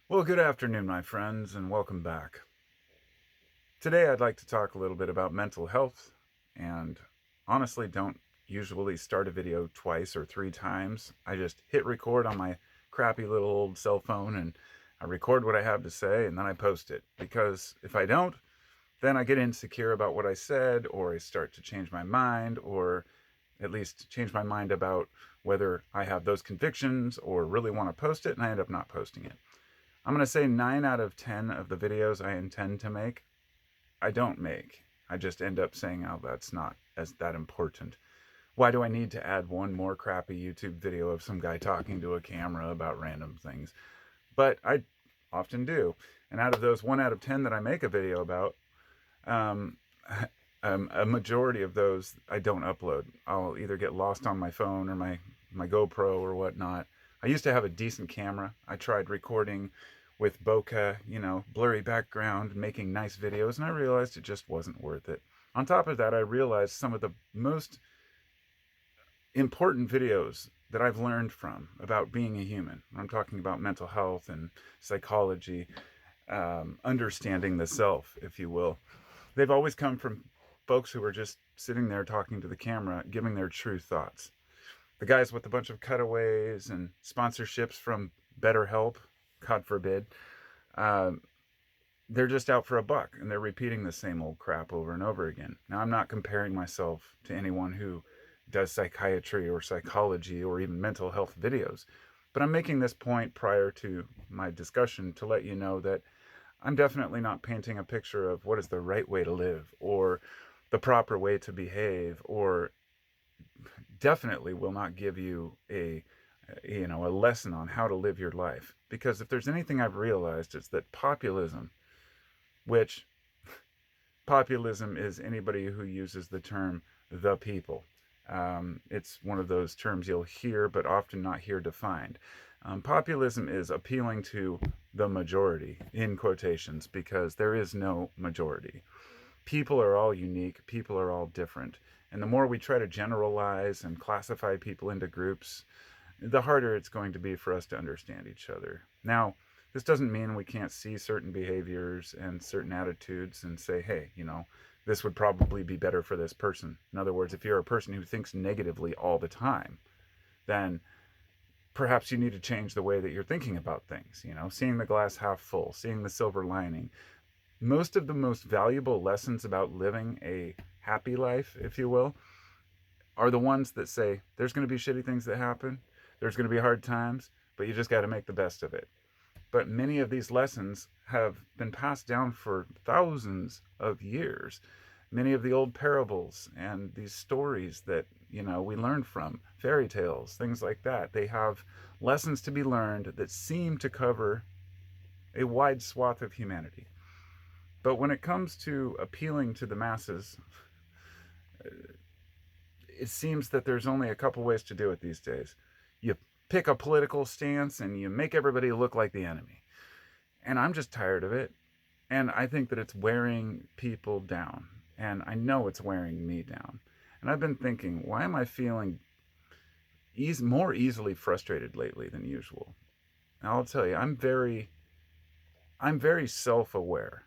Well, good afternoon, my friends, and welcome back. Today, I'd like to talk a little bit about mental health, and honestly, don't usually start a video twice or three times. I just hit record on my crappy little old cell phone and I record what I have to say and then I post it. Because if I don't, then I get insecure about what I said, or I start to change my mind, or at least change my mind about whether I have those convictions or really want to post it, and I end up not posting it. I'm going to say 9 out of 10 of the videos I intend to make, I don't make. I just end up saying, oh, that's not as that important. Why do I need to add one more crappy YouTube video of some guy talking to a camera about random things? But I often do. And out of those 1 out of 10 that I make a video about, um, a majority of those I don't upload. I'll either get lost on my phone or my GoPro or whatnot. I used to have a decent camera. I tried recording with bokeh, blurry background, making nice videos, and I realized it just wasn't worth it. On top of that, I realized some of the most important videos that I've learned from about being a human. I'm talking about mental health and psychology, understanding the self, if you will. They've always come from folks who are just sitting there talking to the camera, giving their true thoughts. The guys with a bunch of cutaways and sponsorships from BetterHelp, God forbid, um, they're just out for a buck and they're repeating the same old crap over and over again. Now, I'm not comparing myself to anyone who does psychiatry or psychology or even mental health videos, but I'm making this point prior to my discussion to let you know that I'm definitely not painting a picture of what is the right way to live or the proper way to behave, or definitely will not give you a lesson on how to live your life. Because if there's anything I've realized, it's that which populism is anybody who uses the term the people. It's one of those terms you'll hear, but often not hear defined. Populism is appealing to the majority, in quotations, because there is no majority. People are all unique, people are all different. And the more we try to generalize and classify people into groups, the harder it's going to be for us to understand each other. Now, this doesn't mean we can't see certain behaviors and certain attitudes and say, hey, this would probably be better for this person. In other words, if you're a person who thinks negatively all the time, then perhaps you need to change the way that you're thinking about things, seeing the glass half full, seeing the silver lining. Most of the most valuable lessons about living a happy life, if you will, are the ones that say there's going to be shitty things that happen, there's going to be hard times, but you just got to make the best of it. But many of these lessons have been passed down for thousands of years. Many of the old parables and these stories that, we learn from, fairy tales, things like that, they have lessons to be learned that seem to cover a wide swath of humanity. But when it comes to appealing to the masses, it seems that there's only a couple ways to do it these days. You pick a political stance and you make everybody look like the enemy. And I'm just tired of it. And I think that it's wearing people down. And I know it's wearing me down. And I've been thinking, why am I feeling more easily frustrated lately than usual? And I'll tell you, I'm very self-aware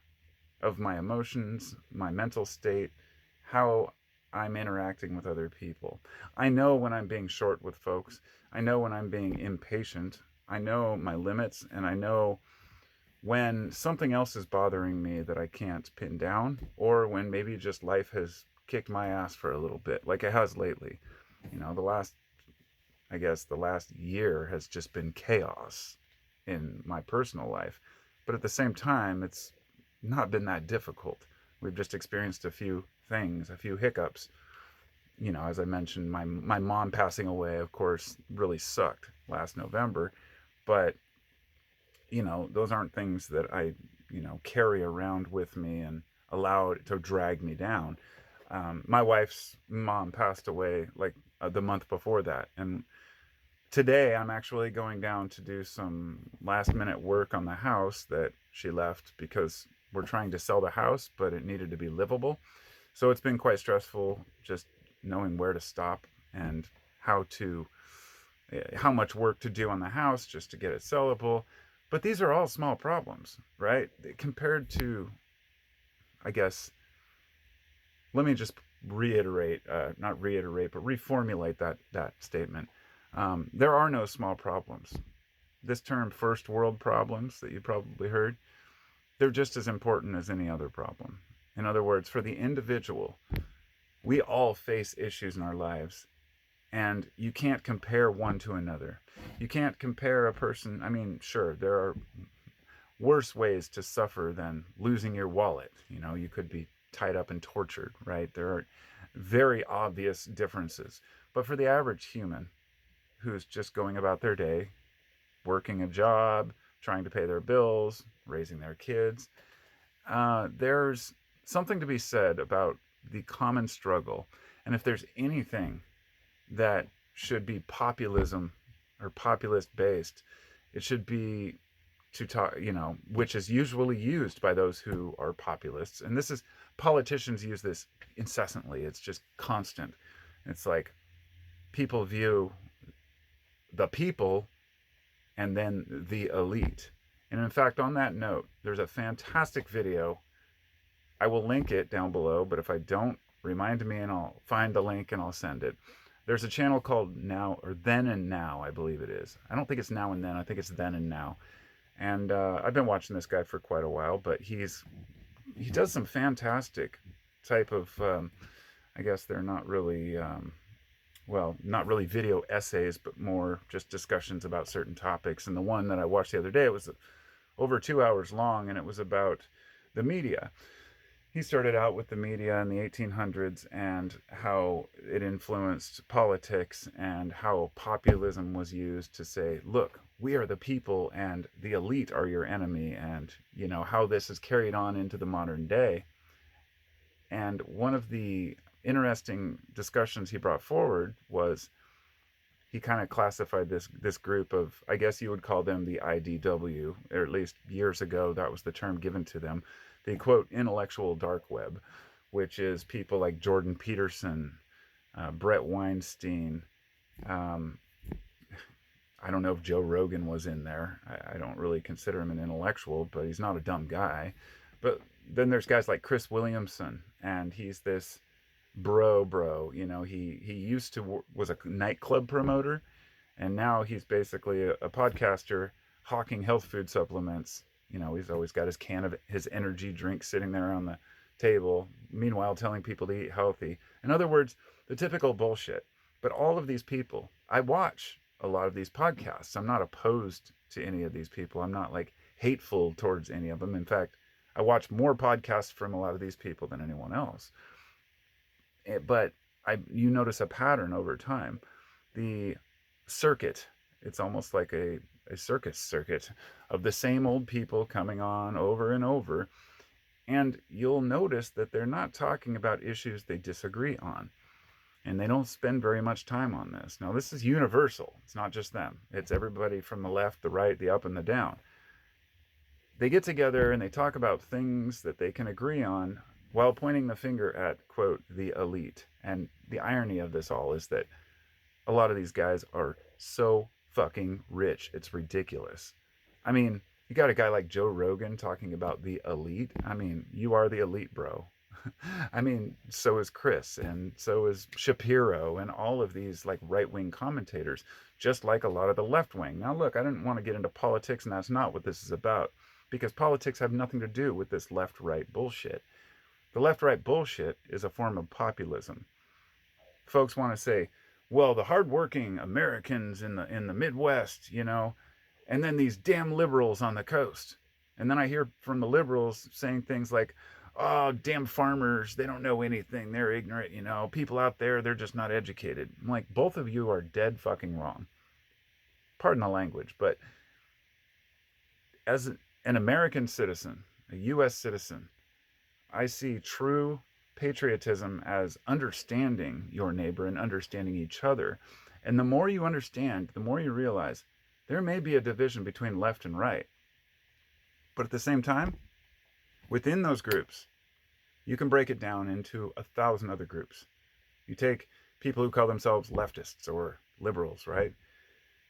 of my emotions, my mental state, how I'm interacting with other people. I know when I'm being short with folks. I know when I'm being impatient. I know my limits, and I know when something else is bothering me that I can't pin down, or when maybe just life has kicked my ass for a little bit, like it has lately. The last year has just been chaos in my personal life. But at the same time, it's not been that difficult. We've just experienced a few things, a few hiccups. As I mentioned, my mom passing away, of course, really sucked last November. But, those aren't things that I, carry around with me and allow it to drag me down. My wife's mom passed away like the month before that. And today I'm actually going down to do some last minute work on the house that she left because we're trying to sell the house, but it needed to be livable. So it's been quite stressful just knowing where to stop and how much work to do on the house just to get it sellable. But these are all small problems, right? Compared to, I guess, let me just reiterate, not reiterate, but reformulate that statement. There are no small problems. This term first world problems that you probably heard, they're just as important as any other problem. In other words, for the individual, we all face issues in our lives, and you can't compare one to another. You can't compare a person. I mean, sure, there are worse ways to suffer than losing your wallet. You know, you could be tied up and tortured, right? There are very obvious differences. But for the average human who's just going about their day, working a job, trying to pay their bills, raising their kids, there's something to be said about the common struggle. And if there's anything that should be populism or populist based, it should be to talk, which is usually used by those who are populists. And this is, politicians use this incessantly. It's just constant. It's like people view the people and then the elite. And in fact, on that note, there's a fantastic video. I will link it down below, but if I don't, remind me and I'll find the link and I'll send it. There's a channel called Now, or Then and Now, I believe it is. I don't think it's Now and Then. I think it's Then and Now. And I've been watching this guy for quite a while, but he does some fantastic type of, I guess they're not really, not really video essays, but more just discussions about certain topics. And the one that I watched the other day, it was over 2 hours long, and it was about the media. He started out with the media in the 1800s and how it influenced politics and how populism was used to say, look, we are the people and the elite are your enemy, and how this is carried on into the modern day. And one of the interesting discussions he brought forward was he kind of classified this group of, I guess you would call them the IDW, or at least years ago that was the term given to them, the quote intellectual dark web, which is people like Jordan Peterson, Brett Weinstein. I don't know if Joe Rogan was in there. I don't really consider him an intellectual, but he's not a dumb guy. But then there's guys like Chris Williamson, and he's this bro. He used to was a nightclub promoter, and now he's basically a podcaster hawking health food supplements. He's always got his can of his energy drink sitting there on the table, meanwhile telling people to eat healthy. In other words, the typical bullshit. But all of these people, I watch a lot of these podcasts. I'm not opposed to any of these people. I'm not like hateful towards any of them. In fact, I watch more podcasts from a lot of these people than anyone else. But you notice a pattern over time. The circuit, it's almost like a circus circuit of the same old people coming on over and over. And you'll notice that they're not talking about issues they disagree on. And they don't spend very much time on this. Now, this is universal. It's not just them. It's everybody from the left, the right, the up, and the down. They get together and they talk about things that they can agree on while pointing the finger at, quote, the elite. And the irony of this all is that a lot of these guys are so fucking rich. It's ridiculous. I mean, you got a guy like Joe Rogan talking about the elite. I mean, you are the elite, bro. I mean, so is Chris, and so is Shapiro, and all of these like right-wing commentators, just like a lot of the left-wing. Now, look, I didn't want to get into politics, and that's not what this is about, because politics have nothing to do with this left-right bullshit. The left-right bullshit is a form of populism. Folks want to say, well, the hardworking Americans in the Midwest, and then these damn liberals on the coast. And then I hear from the liberals saying things like, oh, damn farmers, they don't know anything, they're ignorant, people out there, they're just not educated. I'm like, both of you are dead fucking wrong. Pardon the language, but as an American citizen, a U.S. citizen, I see true patriotism as understanding your neighbor and understanding each other. And the more you understand, the more you realize there may be a division between left and right. But at the same time, within those groups, you can break it down into 1,000 other groups. You take people who call themselves leftists or liberals, right?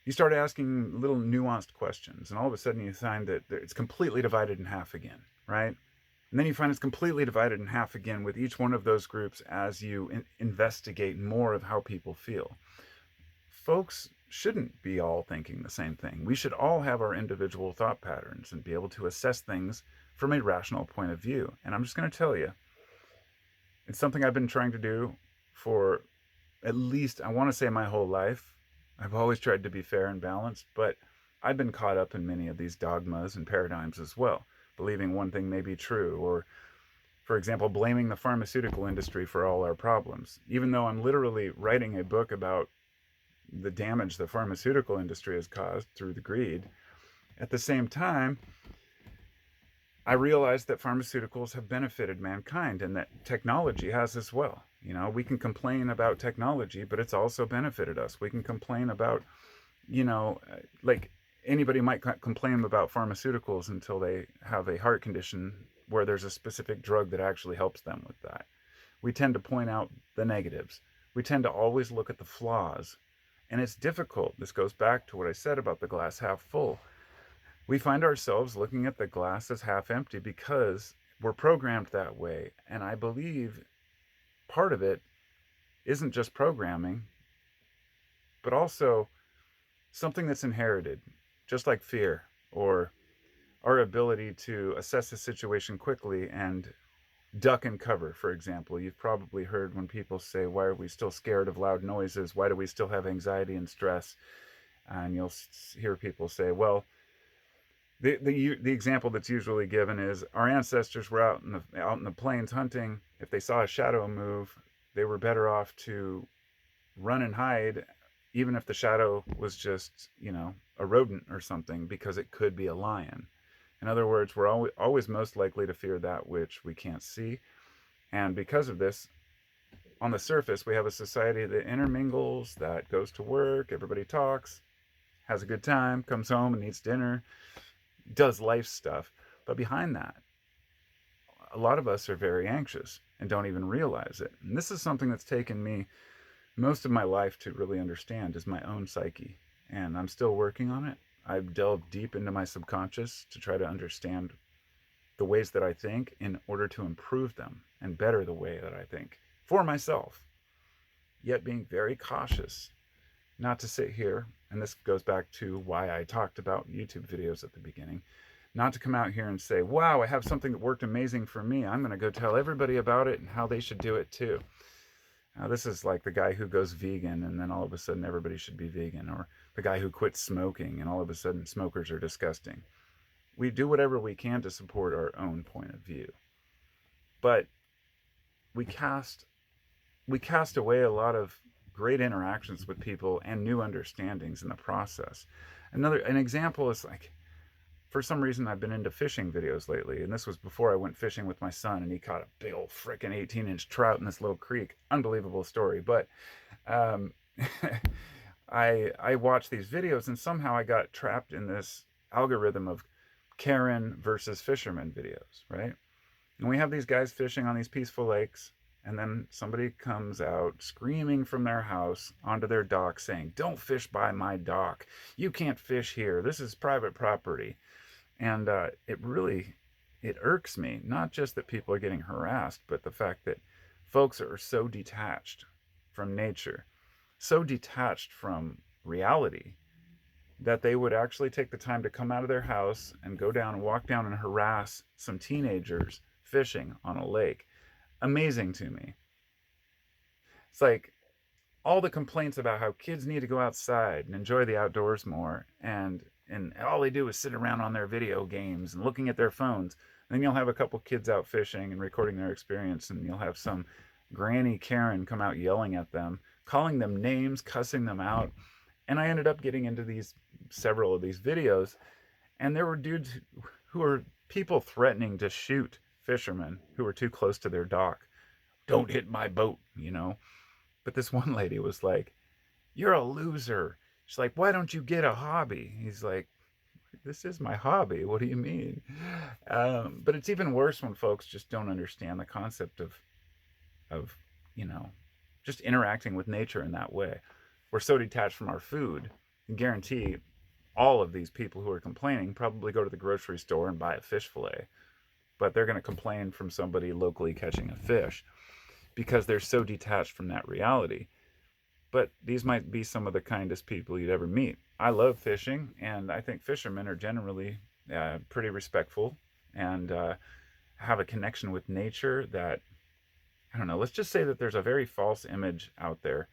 You start asking little nuanced questions, and all of a sudden you find that it's completely divided in half again, right? And then you find it's completely divided in half again with each one of those groups as you investigate more of how people feel. Folks shouldn't be all thinking the same thing. We should all have our individual thought patterns and be able to assess things from a rational point of view. And I'm just going to tell you, it's something I've been trying to do for at least, I want to say, my whole life. I've always tried to be fair and balanced, but I've been caught up in many of these dogmas and paradigms as well, believing one thing may be true, or, for example, blaming the pharmaceutical industry for all our problems, even though I'm literally writing a book about the damage the pharmaceutical industry has caused through the greed. At the same time, I realized that pharmaceuticals have benefited mankind and that technology has as well. You know, we can complain about technology, but it's also benefited us. We can complain about, you know, like anybody might complain about pharmaceuticals until they have a heart condition where there's a specific drug that actually helps them with that. We tend to point out the negatives. We tend to always look at the flaws. And it's difficult. This goes back to what I said about the glass half full. We find ourselves looking at the glass as half empty because we're programmed that way. And I believe part of it isn't just programming, but also something that's inherited, just like fear or our ability to assess a situation quickly and duck and cover, for example. You've probably heard when people say, why are we still scared of loud noises? Why do we still have anxiety and stress? And you'll hear people say, well, the example that's usually given is our ancestors were out in the plains hunting. If they saw a shadow move, they were better off to run and hide, even if the shadow was just, you know, a rodent or something, because it could be a lion. In other words, we're always most likely to fear that which we can't see. And because of this, on the surface, we have a society that intermingles, that goes to work, everybody talks, has a good time, comes home and eats dinner, does life stuff. But behind that, a lot of us are very anxious and don't even realize it. And this is something that's taken me most of my life to really understand, is my own psyche. And I'm still working on it. I've delved deep into my subconscious to try to understand the ways that I think in order to improve them and better the way that I think for myself, yet being very cautious not to sit here, and this goes back to why I talked about YouTube videos at the beginning, not to come out here and say, wow, I have something that worked amazing for me. I'm going to go tell everybody about it and how they should do it too. Now, this is like the guy who goes vegan and then all of a sudden everybody should be vegan, or the guy who quits smoking and all of a sudden smokers are disgusting. We do whatever we can to support our own point of view. But we cast away a lot of great interactions with people and new understandings in the process. An example is, like, for some reason I've been into fishing videos lately, and this was before I went fishing with my son, and he caught a big old frickin' 18-inch trout in this little creek. Unbelievable story. But I watched these videos, and somehow I got trapped in this algorithm of Karen versus Fisherman videos, right? And we have these guys fishing on these peaceful lakes, and then somebody comes out screaming from their house onto their dock saying, don't fish by my dock. You can't fish here. This is private property. And it irks me, not just that people are getting harassed, but the fact that folks are so detached from nature, so detached from reality, that they would actually take the time to come out of their house and go down and walk down and harass some teenagers fishing on a lake. Amazing to me. It's like all the complaints about how kids need to go outside and enjoy the outdoors more, and all they do is sit around on their video games and looking at their phones. And then you'll have a couple kids out fishing and recording their experience, and you'll have some granny Karen come out yelling at them, calling them names, cussing them out. And I ended up getting into several of these videos, and there were dudes who were people threatening to shoot fishermen who were too close to their dock. Don't hit my boat, you know. But this one lady was like, you're a loser. She's like, why don't you get a hobby? He's like, this is my hobby. What do you mean? But it's even worse when folks just don't understand the concept of, you know, just interacting with nature in that way. We're so detached from our food I guarantee all of these people who are complaining probably go to the grocery store and buy a fish fillet, but they're going to complain from somebody locally catching a fish because they're so detached from that reality. But these might be some of the kindest people you'd ever meet. I love fishing, and I think fishermen are generally pretty respectful and have a connection with nature that, I don't know, let's just say that there's a very false image out there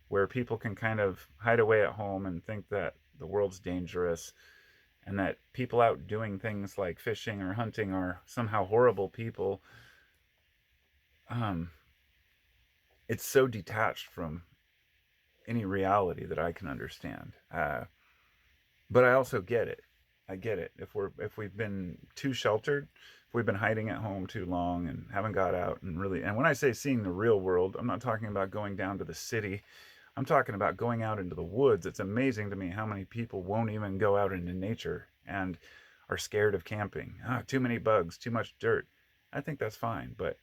where people can kind of hide away at home and think that the world's dangerous and that people out doing things like fishing or hunting are somehow horrible people. Um, it's so detached from any reality that I can understand. But I also get it. I get it. If we've been too sheltered, if we've been hiding at home too long and haven't got out and really, and when I say seeing the real world, I'm not talking about going down to the city. I'm talking about going out into the woods. It's amazing to me how many people won't even go out into nature and are scared of camping. Too many bugs, too much dirt. I think that's fine, but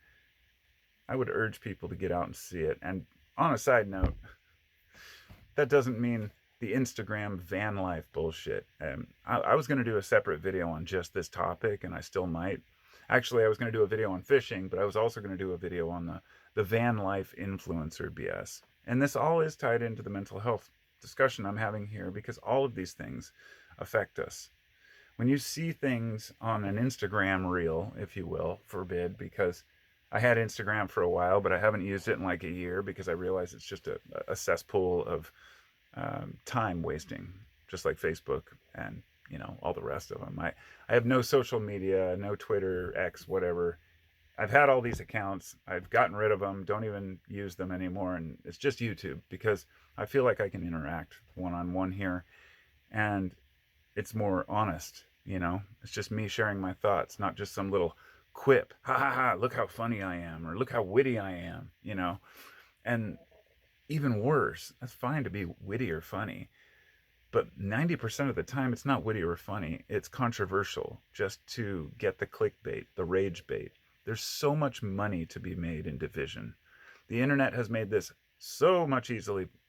I would urge people to get out and see it. And on a side note, that doesn't mean the Instagram van life bullshit. I was going to do a separate video on just this topic, and I still might. Actually, I was going to do a video on fishing, but I was also going to do a video on the van life influencer BS. And this all is tied into the mental health discussion I'm having here because all of these things affect us. When you see things on an Instagram reel, if you will, forbid, because I had Instagram for a while, but I haven't used it in like a year because I realized it's just a cesspool of time wasting, just like Facebook and all the rest of them. I have no social media, no Twitter, X, whatever. I've had all these accounts. I've gotten rid of them. Don't even use them anymore, and it's just YouTube because I feel like I can interact one on one here, and it's more honest. It's just me sharing my thoughts, not just some little quip. Ha ha ha! Look how funny I am, or look how witty I am. And even worse, that's fine to be witty or funny, but 90% of the time it's not witty or funny. It's controversial just to get the clickbait, the rage bait. There's so much money to be made in division. The internet has made this so much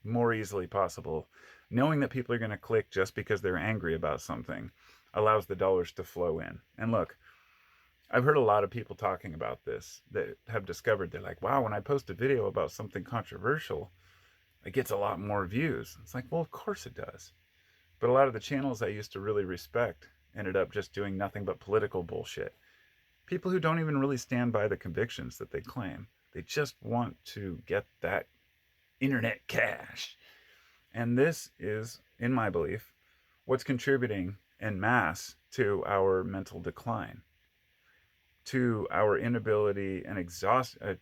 more easily possible. Knowing that people are going to click just because they're angry about something allows the dollars to flow in. And look, I've heard a lot of people talking about this that have discovered, they're like, wow, when I post a video about something controversial, it gets a lot more views. It's like, well, of course it does. But a lot of the channels I used to really respect ended up just doing nothing but political bullshit. People who don't even really stand by the convictions that they claim. They just want to get that internet cash. And this is, in my belief, what's contributing en masse to our mental decline, to our inability and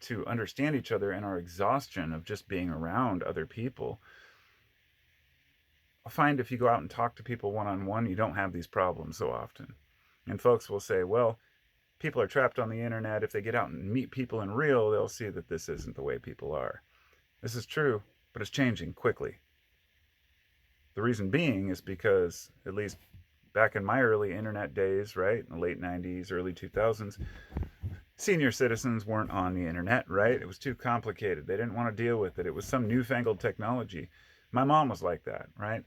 to understand each other, and our exhaustion of just being around other people. I find if you go out and talk to people one-on-one, you don't have these problems so often. And folks will say, well, people are trapped on the internet. If they get out and meet people in real, they'll see that this isn't the way people are. This is true, but it's changing quickly. The reason being is because, at least back in my early internet days, right, in the late 90s, early 2000s, senior citizens weren't on the internet, right? It was too complicated. They didn't want to deal with it. It was some newfangled technology. My mom was like that, right?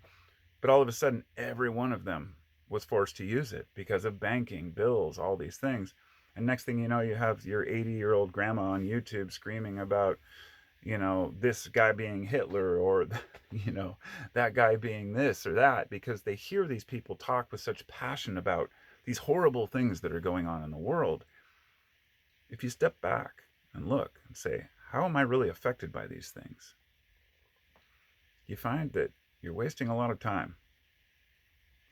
But all of a sudden, every one of them was forced to use it because of banking, bills, all these things. And next thing you know, you have your 80-year-old grandma on YouTube screaming about, this guy being Hitler, or, that guy being this or that, because they hear these people talk with such passion about these horrible things that are going on in the world. If you step back and look and say, how am I really affected by these things? You find that you're wasting a lot of time.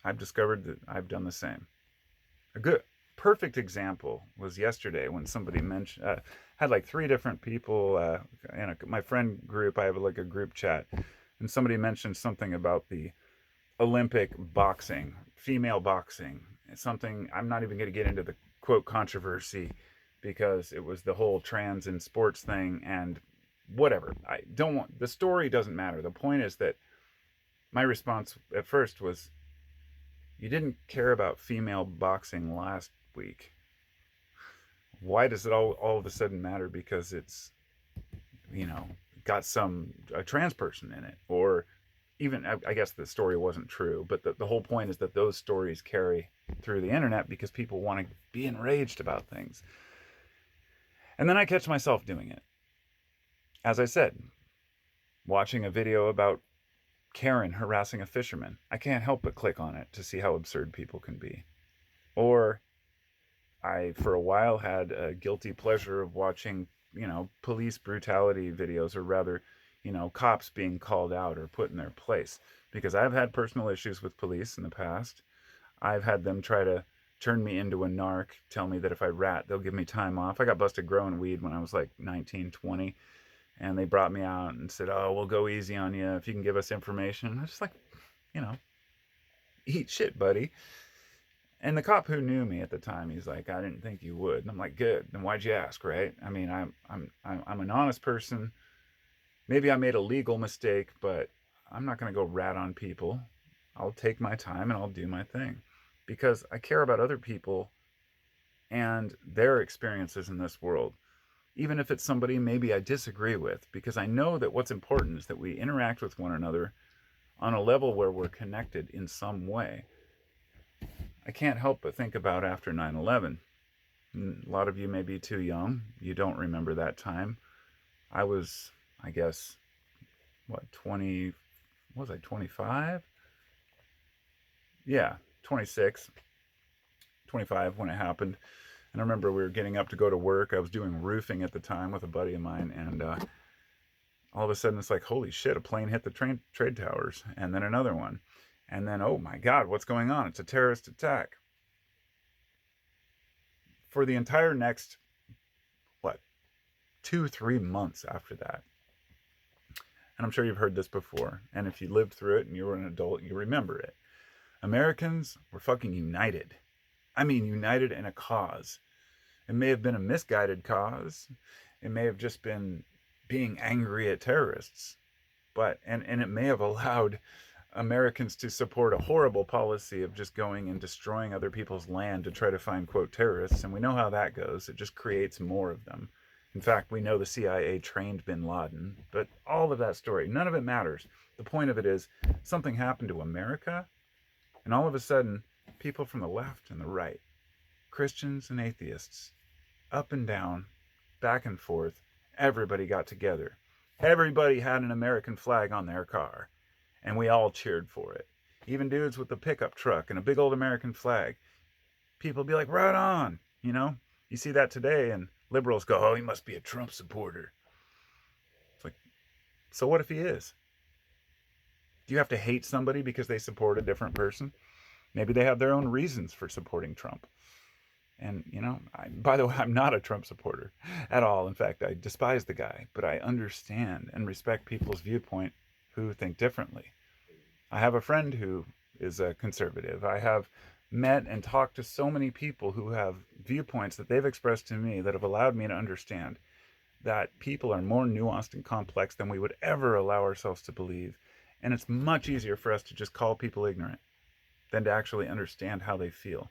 I've discovered that I've done the same. A good, perfect example was yesterday when somebody mentioned, had like 3 different people in my friend group. I have like a group chat, and somebody mentioned something about the Olympic boxing, female boxing. It's something, I'm not even going to get into the quote controversy because it was the whole trans in sports thing and whatever. I don't want, the story doesn't matter. The point is that my response at first was, you didn't care about female boxing last week. Why does it all of a sudden matter because it's, got a trans person in it, or even, I guess the story wasn't true, but the whole point is that those stories carry through the internet because people want to be enraged about things. And then I catch myself doing it. As I said, watching a video about Karen harassing a fisherman. I can't help but click on it to see how absurd people can be. Or I, for a while, had a guilty pleasure of watching, police brutality videos, or rather, cops being called out or put in their place. Because I've had personal issues with police in the past. I've had them try to turn me into a narc, tell me that if I rat, they'll give me time off. I got busted growing weed when I was like 19, 20. And they brought me out and said, "Oh, we'll go easy on you if you can give us information." I was just like, you know, eat shit, buddy. And the cop who knew me at the time, he's like, "I didn't think you would." And I'm like, "Good. Then why'd you ask, right? I mean, I'm an honest person. Maybe I made a legal mistake, but I'm not going to go rat on people. I'll take my time and I'll do my thing because I care about other people and their experiences in this world, even if it's somebody maybe I disagree with, because I know that what's important is that we interact with one another on a level where we're connected in some way. I can't help but think about after 9/11. A lot of you may be too young. You don't remember that time. I was, I guess, what, 20, was I 25? Yeah, 26, 25 when it happened. And I remember we were getting up to go to work. I was doing roofing at the time with a buddy of mine, and all of a sudden it's like, holy shit, a plane hit the trade towers, and then another one. And then, oh my God, what's going on? It's a terrorist attack. For the entire next, 2-3 months after that, and I'm sure you've heard this before, and if you lived through it and you were an adult, you remember it. Americans were fucking united. I mean, united in a cause. It may have been a misguided cause. It may have just been being angry at terrorists. And it may have allowed Americans to support a horrible policy of just going and destroying other people's land to try to find, quote, terrorists. And we know how that goes. It just creates more of them. In fact, we know the CIA trained bin Laden. But all of that story, none of it matters. The point of it is something happened to America, and all of a sudden, people from the left and the right, Christians and atheists, up and down, back and forth, everybody got together. Everybody had an American flag on their car, and we all cheered for it. Even dudes with a pickup truck and a big old American flag. People be like, right on, You see that today, and liberals go, oh, he must be a Trump supporter. It's like, so what if he is? Do you have to hate somebody because they support a different person? Maybe they have their own reasons for supporting Trump. And, by the way, I'm not a Trump supporter at all. In fact, I despise the guy, but I understand and respect people's viewpoint who think differently. I have a friend who is a conservative. I have met and talked to so many people who have viewpoints that they've expressed to me that have allowed me to understand that people are more nuanced and complex than we would ever allow ourselves to believe. And it's much easier for us to just call people ignorant than to actually understand how they feel.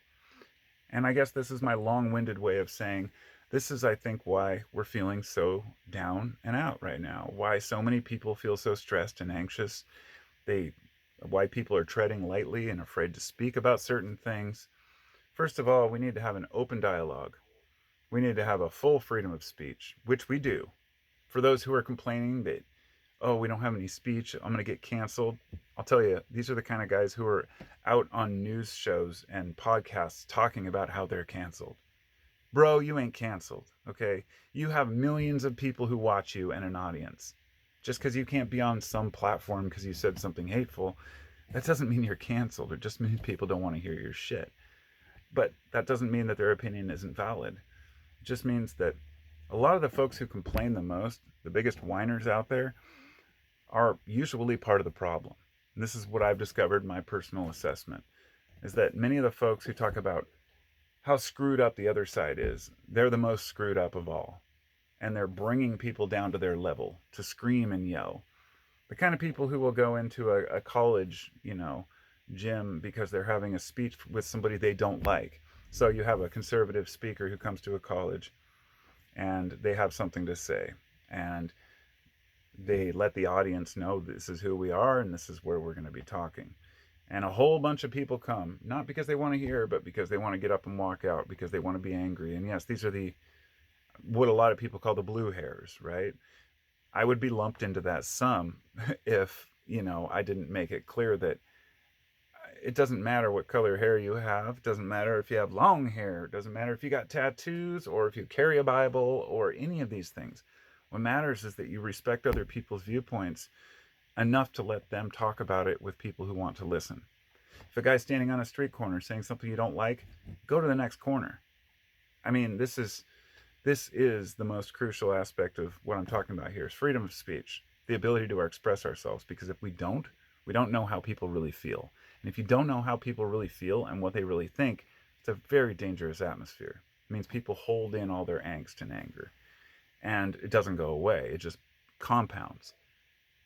And I guess this is my long-winded way of saying this is, I think, why we're feeling so down and out right now. Why so many people feel so stressed and anxious. Why people are treading lightly and afraid to speak about certain things. First of all, we need to have an open dialogue. We need to have a full freedom of speech, which we do. For those who are complaining that, oh, we don't have any speech, I'm going to get canceled. I'll tell you, these are the kind of guys who are out on news shows and podcasts talking about how they're canceled. Bro, you ain't canceled, okay? You have millions of people who watch you and an audience. Just because you can't be on some platform because you said something hateful, that doesn't mean you're canceled. It just means people don't want to hear your shit. But that doesn't mean that their opinion isn't valid. It just means that a lot of the folks who complain the most, the biggest whiners out there, are usually part of the problem. And this is what I've discovered, my personal assessment, is that many of the folks who talk about how screwed up the other side is, they're the most screwed up of all. And they're bringing people down to their level to scream and yell. The kind of people who will go into a college, gym because they're having a speech with somebody they don't like. So you have a conservative speaker who comes to a college and they have something to say. And they let the audience know this is who we are and this is where we're going to be talking. And a whole bunch of people come, not because they want to hear, but because they want to get up and walk out, because they want to be angry. And yes, these are the what a lot of people call the blue hairs, right? I would be lumped into that sum if, I didn't make it clear that it doesn't matter what color hair you have. It doesn't matter if you have long hair. It doesn't matter if you got tattoos or if you carry a Bible or any of these things. What matters is that you respect other people's viewpoints enough to let them talk about it with people who want to listen. If a guy's standing on a street corner saying something you don't like, go to the next corner. I mean, this is the most crucial aspect of what I'm talking about here is freedom of speech, the ability to express ourselves. Because if we don't know how people really feel. And if you don't know how people really feel and what they really think, it's a very dangerous atmosphere. It means people hold in all their angst and anger. And it doesn't go away. It just compounds.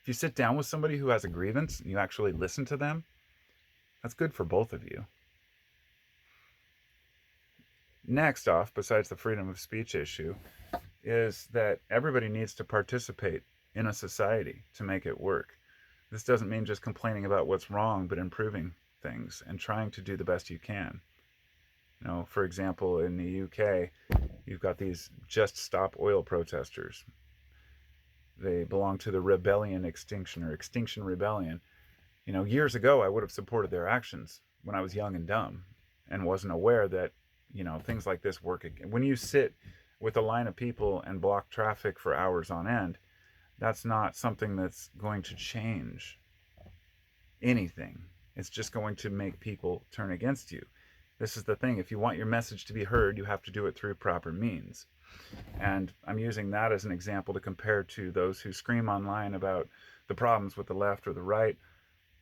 If you sit down with somebody who has a grievance and you actually listen to them, that's good for both of you. Next off, besides the freedom of speech issue, is that everybody needs to participate in a society to make it work. This doesn't mean just complaining about what's wrong, but improving things and trying to do the best you can. For example, in the UK, you've got these Just Stop Oil protesters. They belong to the Rebellion Extinction or Extinction Rebellion. Years ago, I would have supported their actions when I was young and dumb and wasn't aware that, things like this work. When you sit with a line of people and block traffic for hours on end, that's not something that's going to change anything. It's just going to make people turn against you. This is the thing. If you want your message to be heard, you have to do it through proper means. And I'm using that as an example to compare to those who scream online about the problems with the left or the right,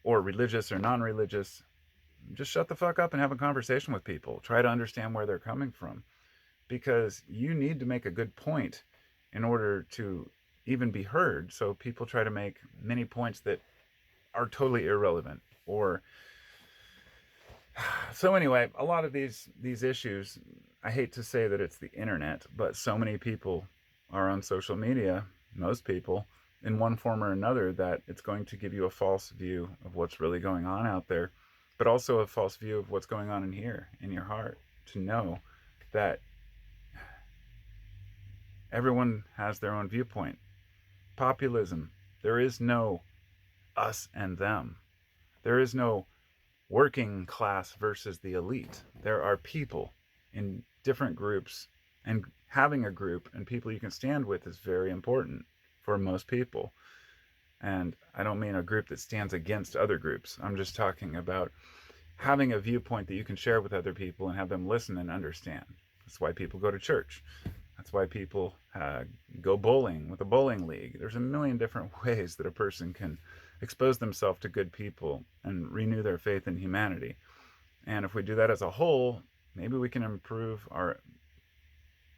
or religious or non-religious. Just shut the fuck up and have a conversation with people. Try to understand where they're coming from. Because you need to make a good point in order to even be heard. So people try to make many points that are totally irrelevant. So anyway, a lot of these issues, I hate to say that it's the internet, but so many people are on social media, most people, in one form or another, that it's going to give you a false view of what's really going on out there, but also a false view of what's going on in here, in your heart, to know that everyone has their own viewpoint. Populism, there is no us and them. There is no working class versus the elite. There are people in different groups, and having a group and people you can stand with is very important for most people. And I don't mean a group that stands against other groups. I'm just talking about having a viewpoint that you can share with other people and have them listen and understand. That's why people go to church. That's why people go bowling with a bowling league. There's a million different ways that a person can expose themselves to good people and renew their faith in humanity. And if we do that as a whole, maybe we can improve our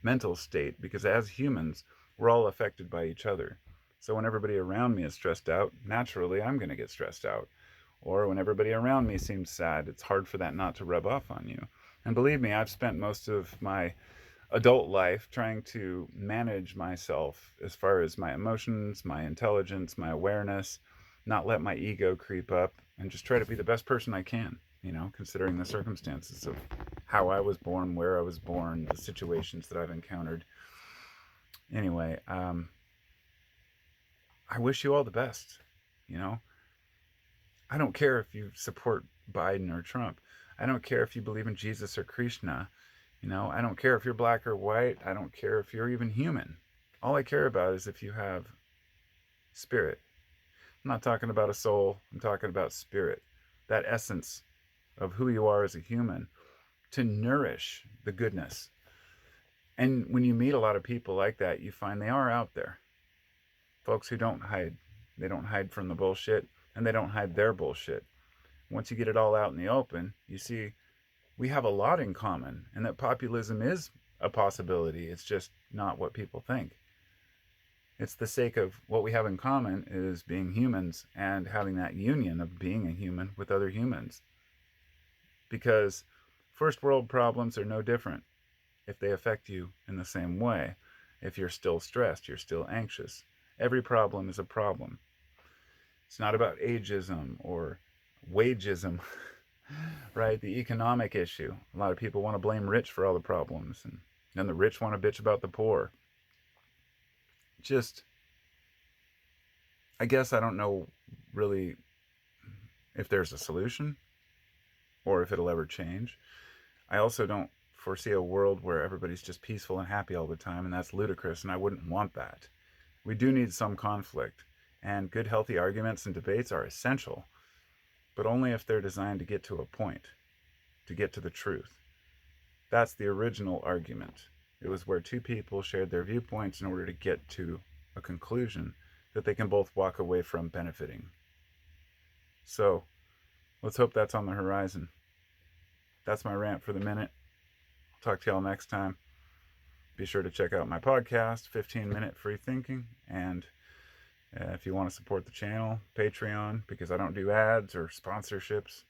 mental state, because as humans, we're all affected by each other. So when everybody around me is stressed out, naturally I'm going to get stressed out. Or when everybody around me seems sad, it's hard for that not to rub off on you. And believe me, I've spent most of my adult life trying to manage myself as far as my emotions, my intelligence, my awareness, not let my ego creep up, and just try to be the best person I can, considering the circumstances of how I was born, where I was born, the situations that I've encountered. Anyway, I wish you all the best. I don't care if you support Biden or Trump. I don't care if you believe in Jesus or Krishna. I don't care if you're black or white. I don't care if you're even human. All I care about is if you have spirit. I'm not talking about a soul. I'm talking about spirit. That essence of who you are as a human, to nourish the goodness. And when you meet a lot of people like that, you find they are out there. Folks who don't hide. They don't hide from the bullshit, and they don't hide their bullshit. Once you get it all out in the open, you see we have a lot in common, and that populism is a possibility. It's just not what people think. It's the sake of what we have in common is being humans and having that union of being a human with other humans. Because first world problems are no different if they affect you in the same way. If you're still stressed, you're still anxious. Every problem is a problem. It's not about ageism or wageism, right? The economic issue. A lot of people want to blame rich for all the problems, and then the rich want to bitch about the poor. Just, I guess I don't know really if there's a solution or if it'll ever change. I also don't foresee a world where everybody's just peaceful and happy all the time, and that's ludicrous, and I wouldn't want that. We do need some conflict, and good, healthy arguments and debates are essential, but only if they're designed to get to a point, to get to the truth. That's the original argument. It was where two people shared their viewpoints in order to get to a conclusion that they can both walk away from benefiting. So, let's hope that's on the horizon. That's my rant for the minute. Talk to y'all next time. Be sure to check out my podcast, 15-Minute Free Thinking, and if you want to support the channel, Patreon, because I don't do ads or sponsorships.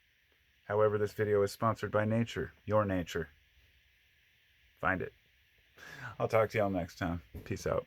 However, this video is sponsored by nature, your nature. Find it. I'll talk to y'all next time. Peace out.